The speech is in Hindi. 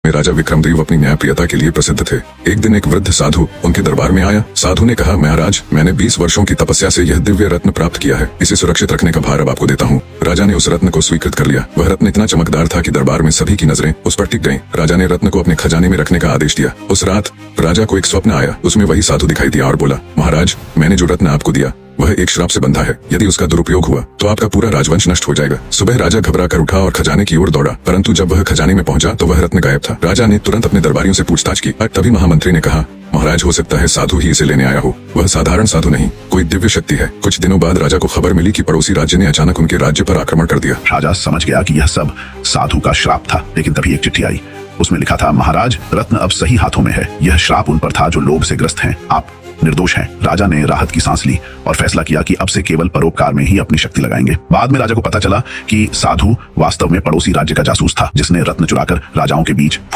में राजा विक्रमदेव अपनी न्यायप्रियता के लिए प्रसिद्ध थे। एक दिन एक वृद्ध साधु उनके दरबार में आया। साधु ने कहा, महाराज, मैंने 20 वर्षों की तपस्या से यह दिव्य रत्न प्राप्त किया है। इसे सुरक्षित रखने का भार अब आपको देता हूँ। राजा ने उस रत्न को स्वीकृत कर लिया। वह रत्न इतना चमकदार था कि दरबार में सभी की नजरें उस पर टिक गईं। राजा ने रत्न को अपने खजाने में रखने का आदेश दिया। उस रात राजा को एक स्वप्न आया। उसमें वही साधु दिखाई दिया और बोला, महाराज, मैंने जो रत्न आपको दिया वह एक श्राप से बंधा है। यदि उसका दुरुपयोग हुआ तो आपका पूरा राजवंश नष्ट हो जाएगा। सुबह राजा घबरा कर उठा और खजाने की ओर दौड़ा, परंतु जब वह खजाने में पहुंचा तो वह रत्न गायब था। राजा ने तुरंत अपने दरबारियों से पूछताछ की। तभी महामंत्री ने कहा, महाराज, हो सकता है साधु ही इसे लेने आया हो। वह साधारण साधु नहीं, कोई दिव्य शक्ति है। कुछ दिनों बाद राजा को खबर मिली कि पड़ोसी राज्य ने अचानक उनके राज्य पर आक्रमण कर दिया। राजा समझ गया कि यह सब साधु का श्राप था, लेकिन तभी एक चिट्ठी आई। उसमें लिखा था, महाराज, रत्न अब सही हाथों में है। यह श्राप उन पर था जो लोभ से ग्रस्त हैं। आप निर्दोष हैं। राजा ने राहत की सांस ली और फैसला किया कि अब से केवल परोपकार में ही अपनी शक्ति लगाएंगे। बाद में राजा को पता चला कि साधु वास्तव में पड़ोसी राज्य का जासूस था, जिसने रत्न चुराकर राजाओं के बीच